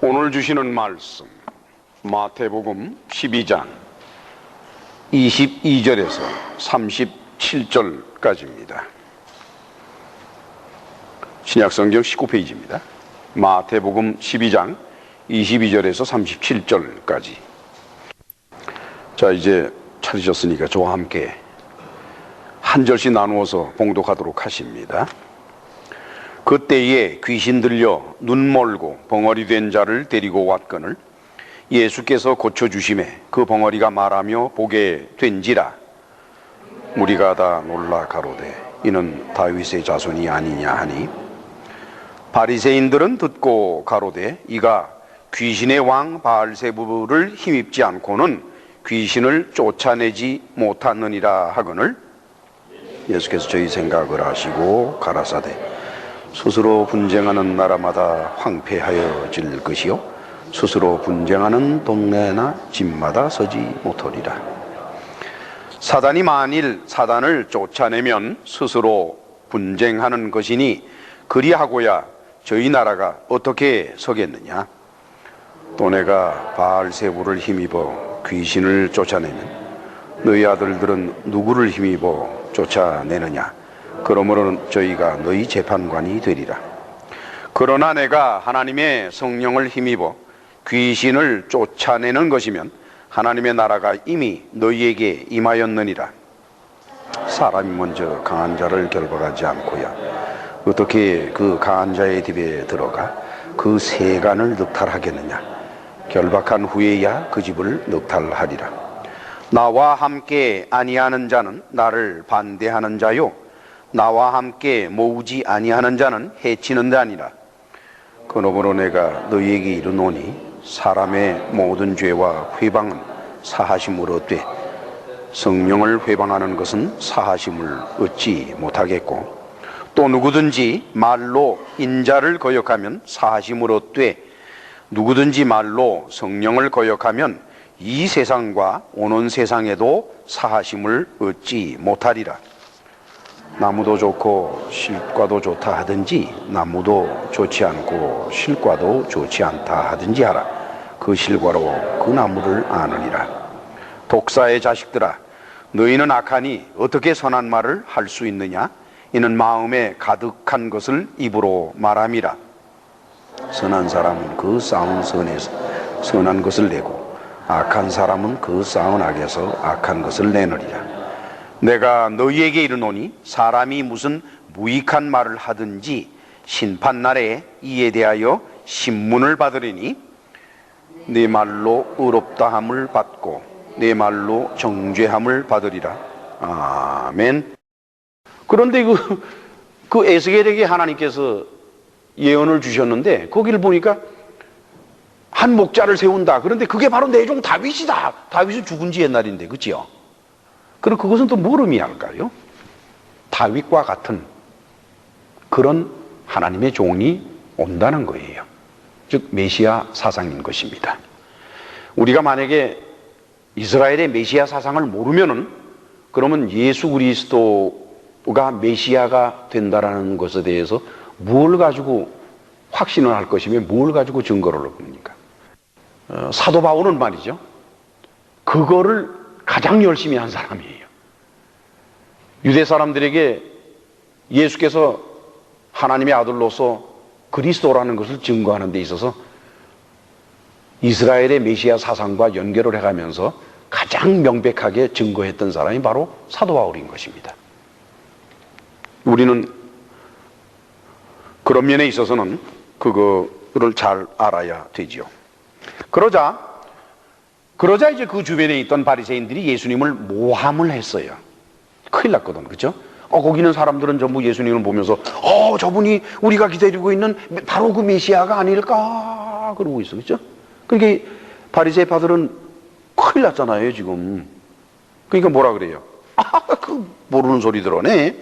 오늘 주시는 말씀 마태복음 12장 22절에서 37절까지입니다. 신약성경 19페이지입니다. 마태복음 12장 22절에서 37절까지. 자, 이제 찾으셨으니까 저와 함께 한 절씩 나누어서 봉독하도록 하십니다. 그때에 귀신 들려 눈 멀고 벙어리 된 자를 데리고 왔거늘 예수께서 고쳐주심에 그 벙어리가 말하며 보게 된지라. 무리가 다 놀라 가로되 이는 다윗의 자손이 아니냐 하니, 바리새인들은 듣고 가로되 이가 귀신의 왕 바알세부를 힘입지 않고는 귀신을 쫓아내지 못하느니라 하거늘, 예수께서 저희 생각을 하시고 가라사대 스스로 분쟁하는 나라마다 황폐하여질 것이요 스스로 분쟁하는 동네나 집마다 서지 못하리라. 사단이 만일 사단을 쫓아내면 스스로 분쟁하는 것이니 그리하고야 저희 나라가 어떻게 서겠느냐. 또 내가 바알세부를 힘입어 귀신을 쫓아내면 너희 아들들은 누구를 힘입어 쫓아내느냐. 그러므로 저희가 너희 재판관이 되리라. 그러나 내가 하나님의 성령을 힘입어 귀신을 쫓아내는 것이면 하나님의 나라가 이미 너희에게 임하였느니라. 사람이 먼저 강한 자를 결박하지 않고야 어떻게 그 강한 자의 집에 들어가 그 세간을 늑탈하겠느냐. 결박한 후에야 그 집을 늑탈하리라. 나와 함께 아니하는 자는 나를 반대하는 자요 나와 함께 모으지 아니하는 자는 해치는 자니라. 그러므로 내가 너희에게 이르노니 사람의 모든 죄와 회방은 사하심을 얻되 성령을 회방하는 것은 사하심을 얻지 못하겠고, 또 누구든지 말로 인자를 거역하면 사하심을 얻되 누구든지 말로 성령을 거역하면 이 세상과 오는 세상에도 사하심을 얻지 못하리라. 나무도 좋고 실과도 좋다 하든지 나무도 좋지 않고 실과도 좋지 않다 하든지 하라. 그 실과로 그 나무를 아느니라. 독사의 자식들아, 너희는 악하니 어떻게 선한 말을 할 수 있느냐. 이는 마음에 가득한 것을 입으로 말함이라. 선한 사람은 그 쌓은 선에서 선한 것을 내고 악한 사람은 그 쌓은 악에서 악한 것을 내느리라. 내가 너희에게 이르노니 사람이 무슨 무익한 말을 하든지 심판날에 이에 대하여 신문을 받으리니 네 말로 의롭다함을 받고 네 말로 정죄함을 받으리라. 아멘. 그런데 그 에스겔에게 하나님께서 예언을 주셨는데 거기를 보니까 한 목자를 세운다. 그런데 그게 바로 내 종 다윗이다. 다윗은 죽은 지 옛날인데, 그치요? 그럼 그것은 또 뭘 의미할까요? 다윗과 같은 그런 하나님의 종이 온다는 거예요. 즉 메시아 사상인 것입니다. 우리가 만약에 이스라엘의 메시아 사상을 모르면은 그러면 예수 그리스도가 메시아가 된다라는 것에 대해서 뭘 가지고 확신을 할 것이며 뭘 가지고 증거를 얻습니까? 사도 바울은 말이죠, 그거를 가장 열심히 한 사람이에요. 유대 사람들에게 예수께서 하나님의 아들로서 그리스도라는 것을 증거하는 데 있어서 이스라엘의 메시아 사상과 연결을 해가면서 가장 명백하게 증거했던 사람이 바로 사도 바울인 것입니다. 우리는 그런 면에 있어서는 그거를 잘 알아야 되지요. 그러자 이제 그 주변에 있던 바리새인들이 예수님을 모함을 했어요. 큰일 났거든, 그렇죠? 거기는 사람들은 전부 예수님을 보면서 저분이 우리가 기다리고 있는 바로 그 메시아가 아닐까 그러고 있어, 그렇죠? 그러니까 바리새파들은 큰일 났잖아요 지금. 그러니까 뭐라 그래요? 그 모르는 소리 들어네.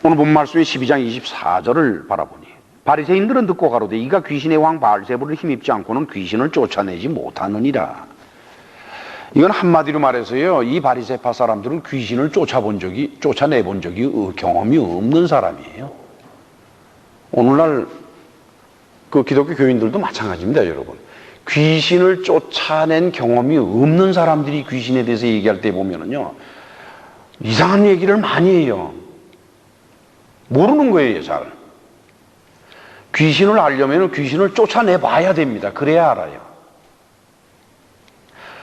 오늘 본 말씀의 12장 24절을 바라보니 바리새인들은 듣고 가로되 이가 귀신의 왕 바알세부를 힘입지 않고는 귀신을 쫓아내지 못하느니라. 이건 한마디로 말해서요, 이 바리새파 사람들은 귀신을 쫓아내본 적이 경험이 없는 사람이에요. 오늘날 그 기독교 교인들도 마찬가지입니다, 여러분. 귀신을 쫓아낸 경험이 없는 사람들이 귀신에 대해서 얘기할 때 보면은요, 이상한 얘기를 많이 해요. 모르는 거예요, 잘. 귀신을 알려면 귀신을 쫓아내 봐야 됩니다. 그래야 알아요.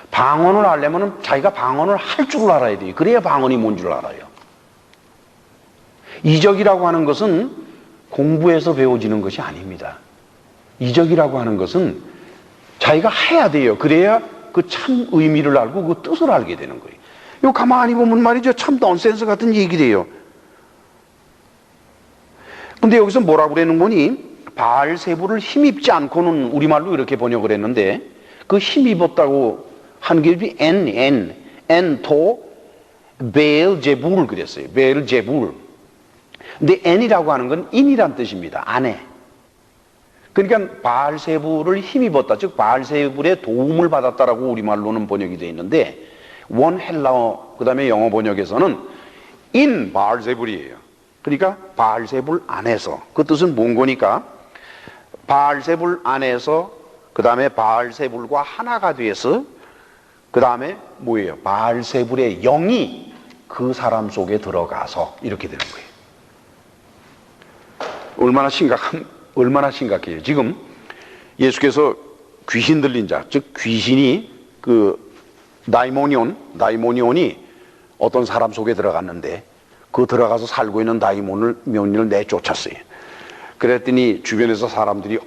방언을 알려면 자기가 방언을 할 줄 알아야 돼요. 그래야 방언이 뭔 줄 알아요. 이적이라고 하는 것은 공부해서 배워지는 것이 아닙니다. 이적이라고 하는 것은 자기가 해야 돼요. 그래야 그 참 의미를 알고 그 뜻을 알게 되는 거예요. 이거 가만히 보면 말이죠, 참 넌센스 같은 얘기래요. 근데 여기서 뭐라고 그러는 거니? 바알세불을 힘입지 않고는 우리말로 이렇게 번역을 했는데, 그 힘입었다고 한 게 엔토 베엘제불 그랬어요. 베엘제불. 근데 엔이라고 하는 건 인이란 뜻입니다. 아내. 그러니까 바알세불을 힘입었다, 즉 바알세불의 도움을 받았다라고 우리말로는 번역이 되어 있는데, 원 헬라어 그 다음에 영어 번역에서는 인 바알세불이에요. 그러니까 바알세불 안에서, 그 뜻은 뭔 거니까 바알세불 안에서, 그 다음에 바알세불과 하나가 돼서, 그 다음에 뭐예요? 바알세불의 영이 그 사람 속에 들어가서 이렇게 되는 거예요. 얼마나 심각해요. 지금 예수께서 귀신 들린 자, 즉 귀신이 그 다이모니온이 어떤 사람 속에 들어갔는데, 그 들어가서 살고 있는 다이모니를 내쫓았어요. 그랬더니 주변에서 사람들이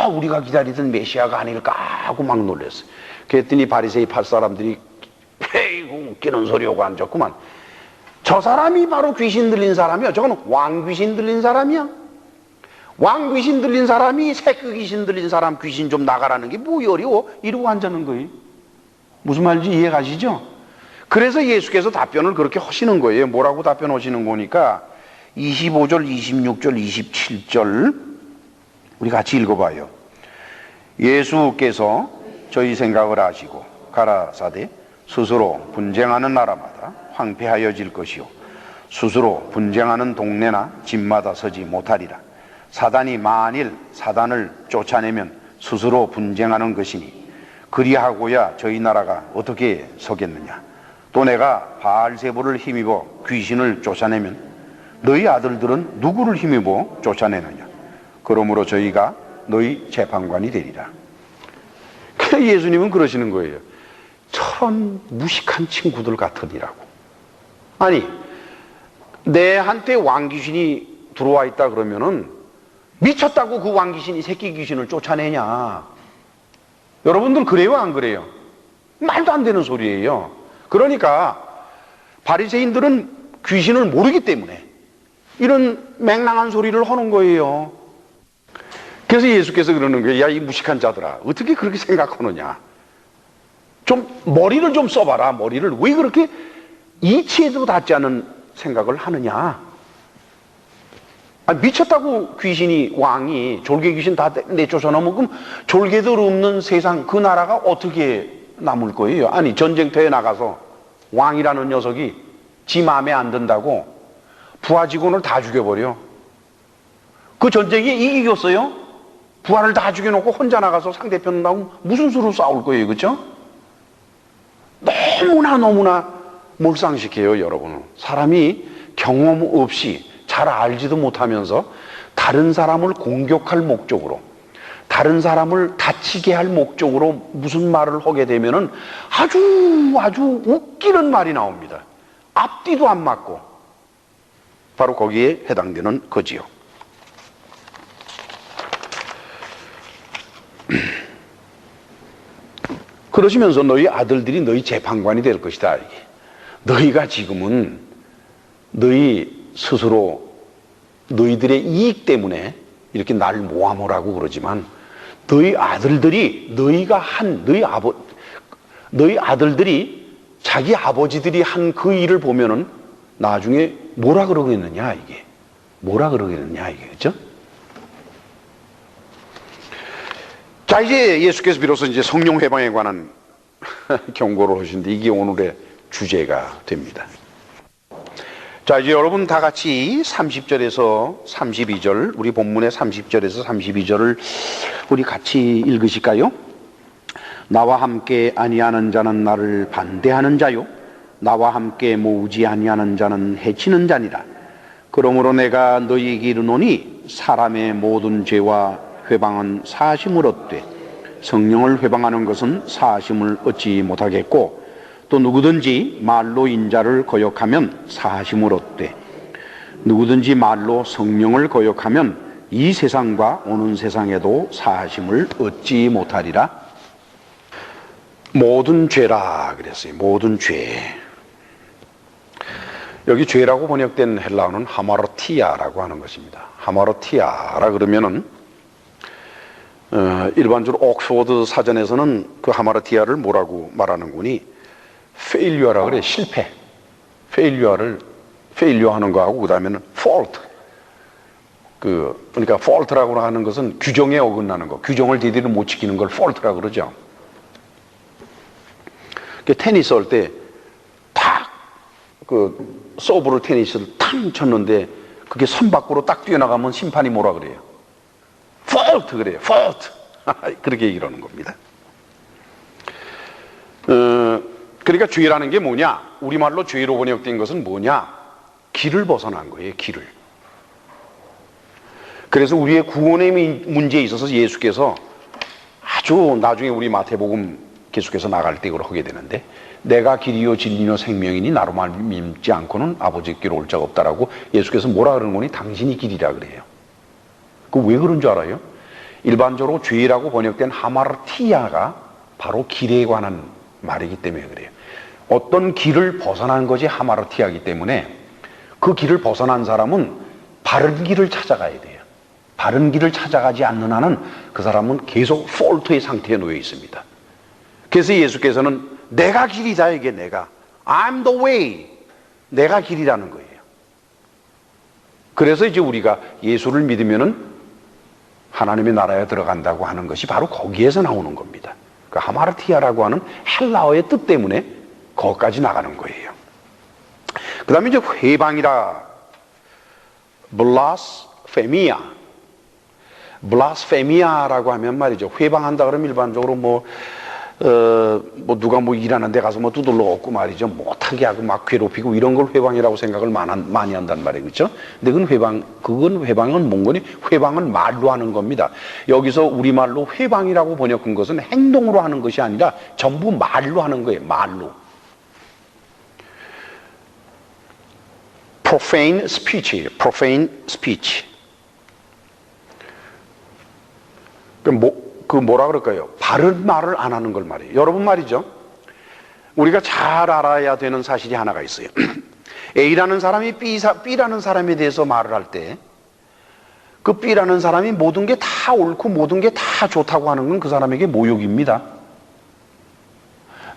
우리가 기다리던 메시아가 아닐까 하고 막 놀랐어요. 그랬더니 바리새이 팔 사람들이 에이구 웃기는 소리하고 앉았구만. 저 사람이 바로 귀신 들린 사람이야. 저건 왕귀신 들린 사람이야. 왕귀신 들린 사람이 새끼 귀신 들린 사람 귀신 좀 나가라는 게 뭐 어려워? 이러고 앉는 거예요. 무슨 말인지 이해 가시죠? 그래서 예수께서 답변을 그렇게 하시는 거예요. 뭐라고 답변하시는 거니까 25절, 26절, 27절 우리 같이 읽어봐요. 예수께서 저희 생각을 아시고 가라사대 스스로 분쟁하는 나라마다 황폐하여질 것이요 스스로 분쟁하는 동네나 집마다 서지 못하리라. 사단이 만일 사단을 쫓아내면 스스로 분쟁하는 것이니 그리하고야 저희 나라가 어떻게 서겠느냐. 또 내가 바알세불을 힘입어 귀신을 쫓아내면 너희 아들들은 누구를 힘입어 쫓아내느냐. 그러므로 저희가 너희 재판관이 되리라. 예수님은 그러시는 거예요. 저런 무식한 친구들 같으니라고. 아니, 내한테 왕귀신이 들어와 있다 그러면은 미쳤다고 그 왕귀신이 새끼 귀신을 쫓아내냐. 여러분들 그래요, 안 그래요? 말도 안 되는 소리예요. 그러니까 바리새인들은 귀신을 모르기 때문에 이런 맹랑한 소리를 하는 거예요. 그래서 예수께서 그러는 거예요. 야, 이 무식한 자들아, 어떻게 그렇게 생각하느냐. 좀 머리를 좀 써봐라. 머리를 왜 그렇게 이치에도 닿지 않은 생각을 하느냐. 미쳤다고 귀신이, 왕이 졸개 귀신 다 내쫓아놓으면 그럼 졸개들 없는 세상, 그 나라가 어떻게 남을 거예요? 아니, 전쟁터에 나가서 왕이라는 녀석이 지 마음에 안 든다고 부하 직원을 다 죽여버려. 그 전쟁에 이기겠어요? 부하를 다 죽여놓고 혼자 나가서 상대편 나오면 무슨 수로 싸울 거예요, 그렇죠? 너무나 몰상식해요, 여러분은. 사람이 경험 없이 잘 알지도 못하면서 다른 사람을 공격할 목적으로, 다른 사람을 다치게 할 목적으로 무슨 말을 하게 되면은 아주 웃기는 말이 나옵니다. 앞뒤도 안 맞고. 바로 거기에 해당되는 거지요. 그러시면서 너희 아들들이 너희 재판관이 될 것이다. 너희가 지금은 너희 스스로 너희들의 이익 때문에 이렇게 날 모함하라고 그러지만 너희 아들들이 너희 아들들이 자기 아버지들이 한 그 일을 보면은 나중에 뭐라 그러겠느냐 이게. 그죠? 자, 이제 예수께서 비로소 이제 성령 회방에 관한 경고를 하시는데 이게 오늘의 주제가 됩니다. 자, 이제 여러분 다 같이 30절에서 32절, 우리 본문의 30절에서 32절을 우리 같이 읽으실까요? 나와 함께 아니하는 자는 나를 반대하는 자요, 나와 함께 모으지 아니하는 자는 해치는 자니라. 그러므로 내가 너희에게 이르노니 사람의 모든 죄와 회방은 사하심을 얻되 성령을 회방하는 것은 사하심을 얻지 못하겠고, 또 누구든지 말로 인자를 거역하면 사하심을 얻되 누구든지 말로 성령을 거역하면 이 세상과 오는 세상에도 사하심을 얻지 못하리라. 모든 죄라 그랬어요. 모든 죄. 여기 죄라고 번역된 헬라어는 하마르티아라고 하는 것입니다. 하마르티아라 그러면은 일반적으로 옥스퍼드 사전에서는 그 하마르티아를 뭐라고 말하는군이 페일류어라 그래. 실패. 페일류어 하는 거하고 그다음에는 fault. 그러니까 fault라고 하는 것은 규정에 어긋나는 거. 규정을 제대로 못 지키는 걸 fault라고 그러죠. 테니스 할 때 탁 서브를 테니스를 탁 쳤는데 그게 선 밖으로 딱 뛰어나가면 심판이 뭐라 그래요? fault 그래요. fault. 그렇게 얘기를 하는 겁니다. 그러니까 죄라는 게 뭐냐? 우리말로 죄로 번역된 것은 뭐냐? 길을 벗어난 거예요. 길을. 그래서 우리의 구원의 문제에 있어서 예수께서 아주 나중에 우리 마태복음 계속해서 나갈 때 이걸 하게 되는데, 내가 길이요 진리요 생명이니 나로 믿지 않고는 아버지께로 올 자가 없다라고 예수께서 뭐라 그러는 거니? 당신이 길이라 그래요. 그 왜 그런 줄 알아요? 일반적으로 죄라고 번역된 하마르티아가 바로 길에 관한 말이기 때문에 그래요. 어떤 길을 벗어난 것이 하마르티아이기 때문에 그 길을 벗어난 사람은 바른 길을 찾아가야 돼요. 바른 길을 찾아가지 않는 한은 그 사람은 계속 폴트의 상태에 놓여 있습니다. 그래서 예수께서는 내가 길이다, 이게 내가. I'm the way. 내가 길이라는 거예요. 그래서 이제 우리가 예수를 믿으면은 하나님의 나라에 들어간다고 하는 것이 바로 거기에서 나오는 겁니다. 그 하마르티아라고 하는 헬라어의 뜻 때문에 거기까지 나가는 거예요. 그 다음에 이제 회방이라, 블라스페미아. 블라스페미아라고 하면 말이죠. 회방한다 그러면 일반적으로 누가 일하는 데 가서 두들러 엎고 말이죠. 못하게 하고 막 괴롭히고 이런 걸 회방이라고 생각을 많이 한단 말이에요. 그렇죠? 근데 그건 회방은 뭔거니? 회방은 말로 하는 겁니다. 여기서 우리말로 회방이라고 번역한 것은 행동으로 하는 것이 아니라 전부 말로 하는 거예요. 말로. profane speech예요. profane speech. 그 뭐라 그럴까요? 바른 말을 안 하는 걸 말이에요. 여러분 말이죠. 우리가 잘 알아야 되는 사실이 하나가 있어요. A라는 사람이 B라는 사람에 대해서 말을 할 때 그 B라는 사람이 모든 게 다 옳고 모든 게 다 좋다고 하는 건 그 사람에게 모욕입니다.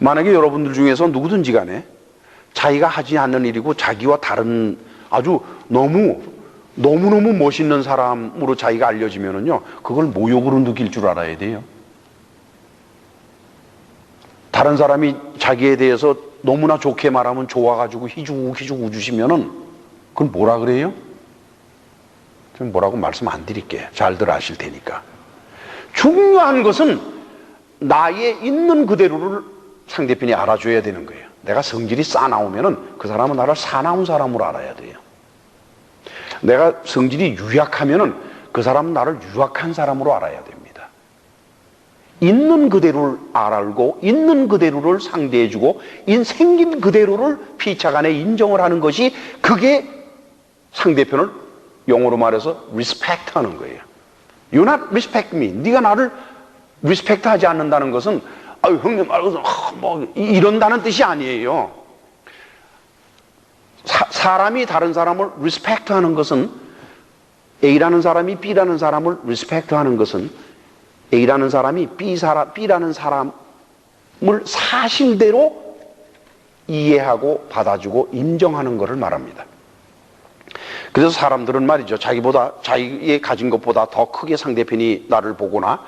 만약에 여러분들 중에서 누구든지 간에 자기가 하지 않는 일이고 자기와 다른 아주 너무너무 멋있는 사람으로 자기가 알려지면은요, 그걸 모욕으로 느낄 줄 알아야 돼요. 다른 사람이 자기에 대해서 너무나 좋게 말하면 좋아가지고 희죽희죽 웃으시면은 그건 뭐라 그래요? 좀 뭐라고 말씀 안 드릴게요. 잘들 아실 테니까. 중요한 것은 나의 있는 그대로를 상대편이 알아줘야 되는 거예요. 내가 성질이 싸나우면은 그 사람은 나를 사나운 사람으로 알아야 돼요. 내가 성질이 유약하면은 그 사람은 나를 유약한 사람으로 알아야 됩니다. 있는 그대로를 알고 있는 그대로를 상대해주고 생긴 그대로를 피차간에 인정을 하는 것이, 그게 상대편을 영어로 말해서 respect 하는 거예요. You not respect me. 네가 나를 respect 하지 않는다는 것은 형님 말고서 이런다는 뜻이 아니에요. 사람이 다른 사람을 respect 하는 것은, A라는 사람이 B라는 사람을 respect 하는 것은 A라는 사람이 B라는 사람을 사실대로 이해하고 받아주고 인정하는 것을 말합니다. 그래서 사람들은 말이죠, 자기의 가진 것보다 더 크게 상대편이 나를 보거나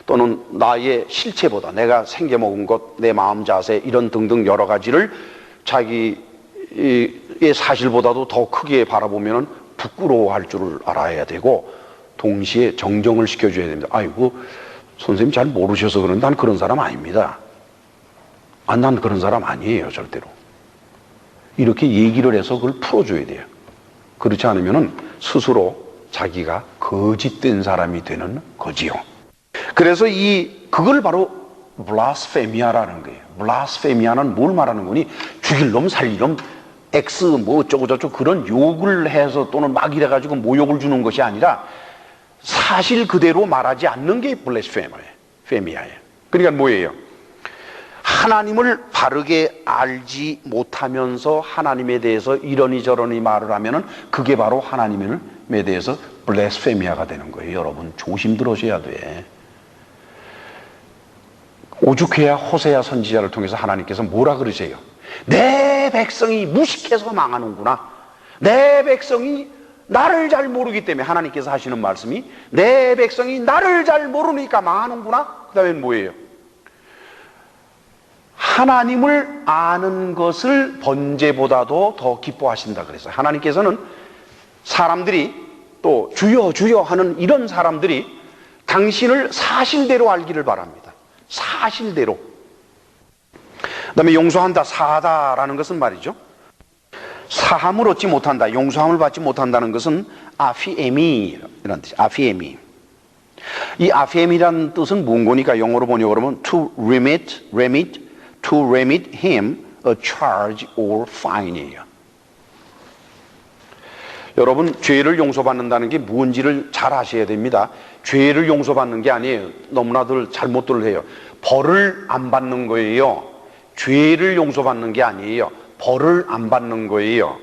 또는 나의 실체보다 내가 생겨먹은 것, 내 마음 자세 이런 등등 여러 가지를 자기 이 사실보다도 더 크게 바라보면 부끄러워할 줄을 알아야 되고 동시에 정정을 시켜줘야 됩니다. 아이고 선생님 잘 모르셔서 그런데 난 그런 사람 아닙니다. 난 그런 사람 아니에요 절대로. 이렇게 얘기를 해서 그걸 풀어줘야 돼요. 그렇지 않으면 스스로 자기가 거짓된 사람이 되는 거지요. 그래서 그걸 바로 블라스페미아라는 거예요. 블라스페미아는 뭘 말하는 거니? 죽일 놈 살릴 놈 X 뭐 어쩌고 저쩌고 그런 욕을 해서 또는 막 이래가지고 모욕을 주는 것이 아니라 사실 그대로 말하지 않는 게 블라스페미아예요. 그러니까 뭐예요? 하나님을 바르게 알지 못하면서 하나님에 대해서 이러니 저러니 말을 하면은 그게 바로 하나님에 대해서 블라스페미아가 되는 거예요. 여러분 조심 들으셔야 돼. 오죽해야 호세아 선지자를 통해서 하나님께서 뭐라 그러세요? 내 백성이 무식해서 망하는구나. 내 백성이 나를 잘 모르기 때문에 하나님께서 하시는 말씀이 내 백성이 나를 잘 모르니까 망하는구나. 그 다음에 뭐예요? 하나님을 아는 것을 번제보다도 더 기뻐하신다 그랬어요. 하나님께서는 사람들이 또 주여 주여 하는 이런 사람들이 당신을 사실대로 알기를 바랍니다. 사실대로. 그 다음에 용서한다, 사하다라는 것은 말이죠. 사함을 얻지 못한다, 용서함을 받지 못한다는 것은 아피에미라는 뜻이에요. 아피에미. 이 아피에미라는 뜻은 뭔고니까 영어로 번역을 하면 to remit him a charge or fine이에요. 여러분 죄를 용서받는다는 게 뭔지를 잘 아셔야 됩니다. 죄를 용서받는 게 아니에요. 너무나들 잘못들 해요. 벌을 안 받는 거예요. 죄를 용서받는 게 아니에요. 벌을 안 받는 거예요.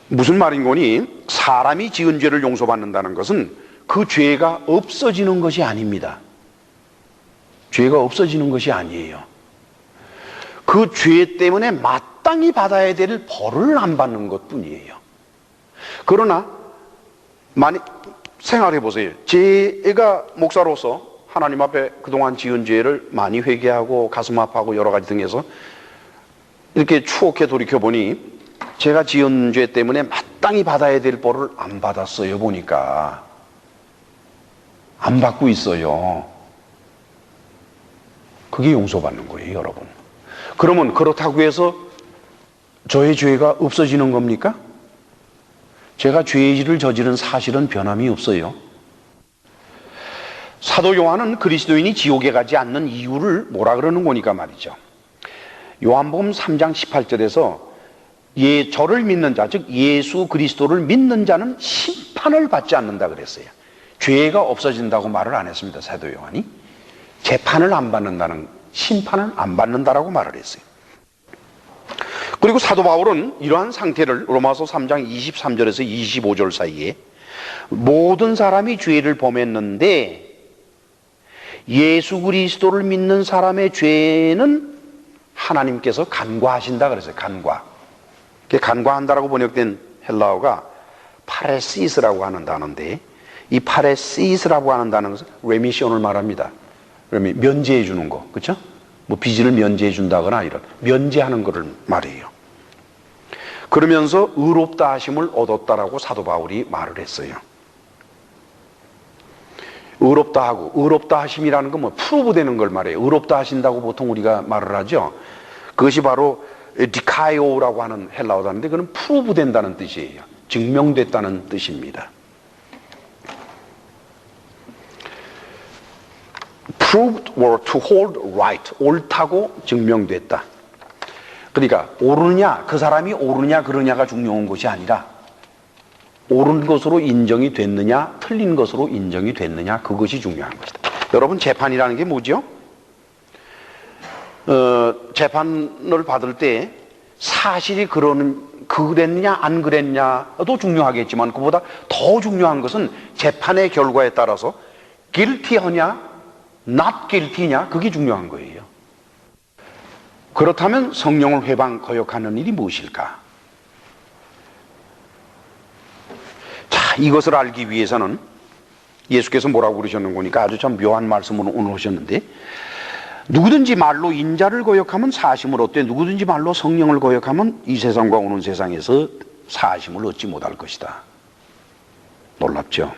무슨 말인 거니? 사람이 지은 죄를 용서받는다는 것은 그 죄가 없어지는 것이 아닙니다. 죄가 없어지는 것이 아니에요. 그 죄 때문에 마땅히 받아야 될 벌을 안 받는 것뿐이에요. 그러나 생각해 보세요. 제가 목사로서 하나님 앞에 그동안 지은 죄를 많이 회개하고 가슴 아파하고 여러 가지 등에서 이렇게 추억해 돌이켜보니 제가 지은 죄 때문에 마땅히 받아야 될 벌을 안 받았어요. 보니까 안 받고 있어요. 그게 용서받는 거예요, 여러분. 그러면 그렇다고 해서 저의 죄가 없어지는 겁니까? 제가 죄를 저지른 사실은 변함이 없어요. 사도 요한은 그리스도인이 지옥에 가지 않는 이유를 뭐라 그러는 거니까 말이죠. 요한복음 3장 18절에서 저를 믿는 자, 즉 예수 그리스도를 믿는 자는 심판을 받지 않는다 그랬어요. 죄가 없어진다고 말을 안 했습니다. 사도 요한이. 재판을 안 받는다는, 심판을 안 받는다라고 말을 했어요. 그리고 사도 바울은 이러한 상태를 로마서 3장 23절에서 25절 사이에 모든 사람이 죄를 범했는데 예수 그리스도를 믿는 사람의 죄는 하나님께서 간과하신다 그랬어요. 간과한다라고 번역된 헬라어가 파레시스라고 하는 단어인데 이 파레시스라고 하는 단어는 레미션을 말합니다. 그러면 면제해 주는 거, 그렇죠? 뭐 빚을 면제해 준다거나 이런 면제하는 거를 말해요. 그러면서 의롭다 하심을 얻었다라고 사도 바울이 말을 했어요. 의롭다 하고, 의롭다 하심이라는 건 뭐 프로브 되는 걸 말해요. 의롭다 하신다고 보통 우리가 말을 하죠. 그것이 바로 디카이오라고 하는 헬라어 단어인데 그건 프로브 된다는 뜻이에요. 증명됐다는 뜻입니다. proved or to hold right, 옳다고 증명됐다. 그러니까 옳으냐, 그 사람이 옳으냐 그러냐가 중요한 것이 아니라 옳은 것으로 인정이 됐느냐 틀린 것으로 인정이 됐느냐 그것이 중요한 것이다. 여러분 재판이라는 게 뭐죠? 재판을 받을 때 사실이 그랬냐 안 그랬냐도 중요하겠지만 그보다 더 중요한 것은 재판의 결과에 따라서 guilty하냐 not guilty냐 그게 중요한 거예요. 그렇다면 성령을 회방 거역하는 일이 무엇일까? 자, 이것을 알기 위해서는 예수께서 뭐라고 그러셨는 거니까 아주 참 묘한 말씀으로 오늘 하셨는데 누구든지 말로 인자를 거역하면 사심을 얻되 누구든지 말로 성령을 거역하면 이 세상과 오는 세상에서 사심을 얻지 못할 것이다. 놀랍죠?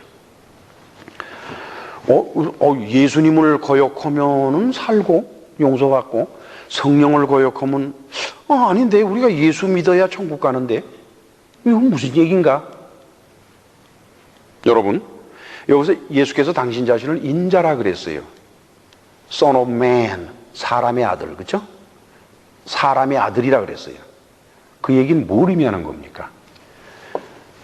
예수님을 거역하면은 살고 용서받고 성령을 거역하면 아닌데 우리가 예수 믿어야 천국 가는데 이건 무슨 얘기인가? 여러분, 여기서 예수께서 당신 자신을 인자라 그랬어요. Son of Man, 사람의 아들, 그렇죠? 사람의 아들이라 그랬어요. 그 얘기는 뭘 의미하는 겁니까?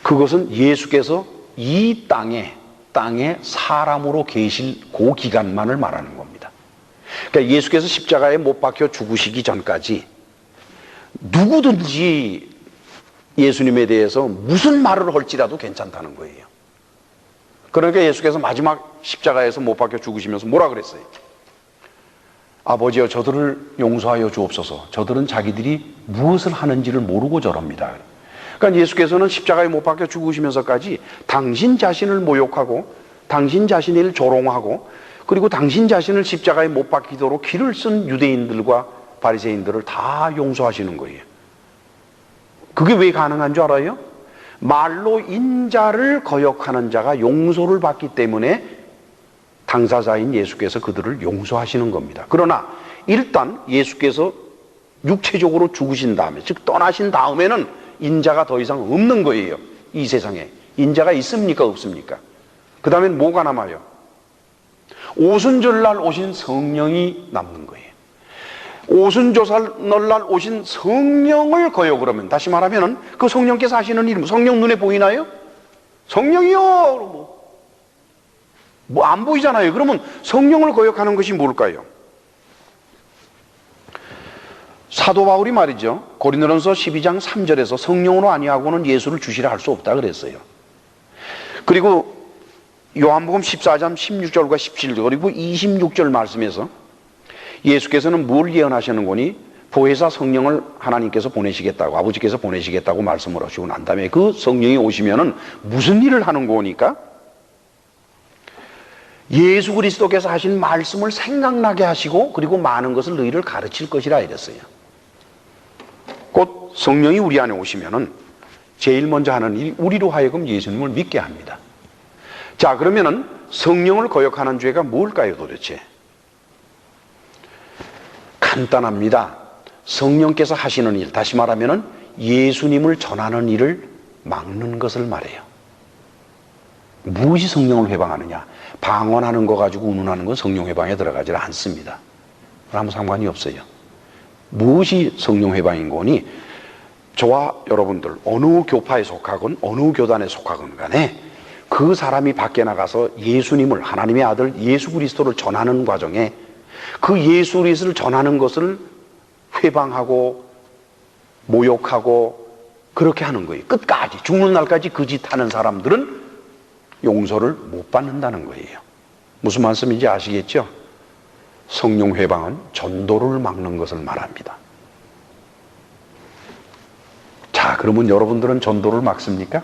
그것은 예수께서 이 땅에 사람으로 계실 그 기간만을 말하는 겁니다. 그러니까 예수께서 십자가에 못 박혀 죽으시기 전까지 누구든지 예수님에 대해서 무슨 말을 할지라도 괜찮다는 거예요. 그러니까 예수께서 마지막 십자가에서 못 박혀 죽으시면서 뭐라 그랬어요? 아버지여 저들을 용서하여 주옵소서. 저들은 자기들이 무엇을 하는지를 모르고 저럽니다. 그러니까 예수께서는 십자가에 못 박혀 죽으시면서까지 당신 자신을 모욕하고 당신 자신을 조롱하고 그리고 당신 자신을 십자가에 못 박히도록 길을 쓴 유대인들과 바리새인들을 다 용서하시는 거예요. 그게 왜 가능한 줄 알아요? 말로 인자를 거역하는 자가 용서를 받기 때문에 당사자인 예수께서 그들을 용서하시는 겁니다. 그러나 일단 예수께서 육체적으로 죽으신 다음에, 즉 떠나신 다음에는 인자가 더 이상 없는 거예요. 이 세상에 인자가 있습니까 없습니까? 그 다음엔 뭐가 남아요? 오순절날 오신 성령이 남는 거예요. 오순절날 오신 성령을 거역을 하면, 다시 말하면 그 성령께서 하시는 일, 성령 눈에 보이나요? 성령이요 뭐 안 보이잖아요. 그러면 성령을 거역하는 것이 뭘까요? 사도 바울이 말이죠, 고린도전서 12장 3절에서 성령으로 아니하고는 예수를 주시라 할 수 없다 그랬어요. 그리고 요한복음 14장 16절과 17절 그리고 26절 말씀에서 예수께서는 뭘 예언하시는 거니? 보혜사 성령을 하나님께서 보내시겠다고, 아버지께서 보내시겠다고 말씀을 하시고 난 다음에 그 성령이 오시면은 무슨 일을 하는 거니까? 예수 그리스도께서 하신 말씀을 생각나게 하시고 그리고 많은 것을 너희를 가르칠 것이라 이랬어요. 곧 성령이 우리 안에 오시면은 제일 먼저 하는 일이 우리로 하여금 예수님을 믿게 합니다. 자, 그러면은 성령을 거역하는 죄가 뭘까요 도대체? 간단합니다. 성령께서 하시는 일, 다시 말하면은 예수님을 전하는 일을 막는 것을 말해요. 무엇이 성령을 회방하느냐? 방언하는 거 가지고 운운하는 건 성령 회방에 들어가지 않습니다. 아무 상관이 없어요. 무엇이 성령 회방인 거니? 저와 여러분들 어느 교파에 속하건 어느 교단에 속하건 간에 그 사람이 밖에 나가서 예수님을, 하나님의 아들 예수 그리스도를 전하는 과정에 그 예수 그리스도를 전하는 것을 회방하고 모욕하고 그렇게 하는 거예요. 끝까지 죽는 날까지 그 짓 하는 사람들은 용서를 못 받는다는 거예요. 무슨 말씀인지 아시겠죠? 성령 회방은 전도를 막는 것을 말합니다. 자, 그러면 여러분들은 전도를 막습니까?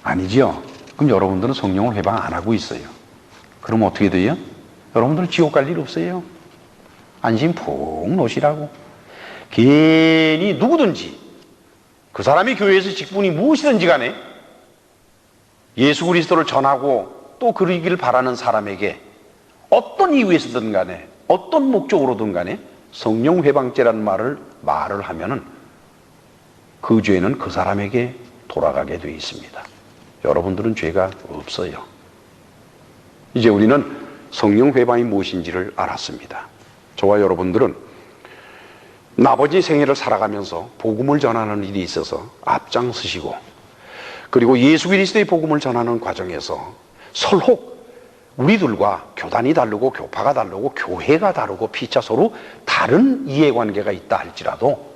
아니죠. 그럼 여러분들은 성령을 회방 안 하고 있어요. 그럼 어떻게 돼요? 여러분들은 지옥 갈 일 없어요. 안심 푹 놓으시라고. 괜히 누구든지 그 사람이 교회에서 직분이 무엇이든지 간에 예수 그리스도를 전하고 또 그러기를 바라는 사람에게 어떤 이유에서든 간에 어떤 목적으로든 간에 성령 회방죄라는 말을 하면은 그 죄는 그 사람에게 돌아가게 되어 있습니다. 여러분들은 죄가 없어요. 이제 우리는 성령 회방이 무엇인지를 알았습니다. 저와 여러분들은 아버지 생애를 살아가면서 복음을 전하는 일이 있어서 앞장서시고 그리고 예수 그리스도의 복음을 전하는 과정에서 설혹 우리들과 교단이 다르고 교파가 다르고 교회가 다르고 피차 서로 다른 이해관계가 있다 할지라도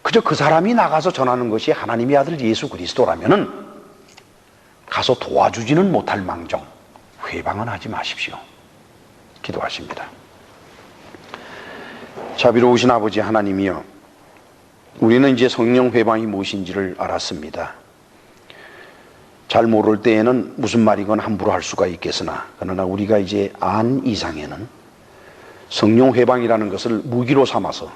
그저 그 사람이 나가서 전하는 것이 하나님의 아들 예수 그리스도라면은 가서 도와주지는 못할 망정 회방은 하지 마십시오. 기도하십니다. 자비로우신 아버지 하나님이여, 우리는 이제 성령 회방이 무엇인지를 알았습니다. 잘 모를 때에는 무슨 말이건 함부로 할 수가 있겠으나, 그러나 우리가 이제 안 이상에는 성령 회방이라는 것을 무기로 삼아서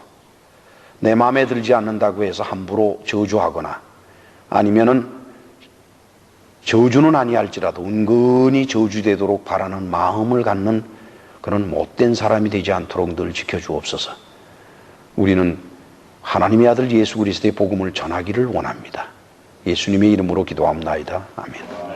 내 마음에 들지 않는다고 해서 함부로 저주하거나, 아니면은 저주는 아니할지라도 은근히 저주되도록 바라는 마음을 갖는 그런 못된 사람이 되지 않도록 늘 지켜주옵소서. 우리는 하나님의 아들 예수 그리스도의 복음을 전하기를 원합니다. 예수님의 이름으로 기도합나이다. 아멘.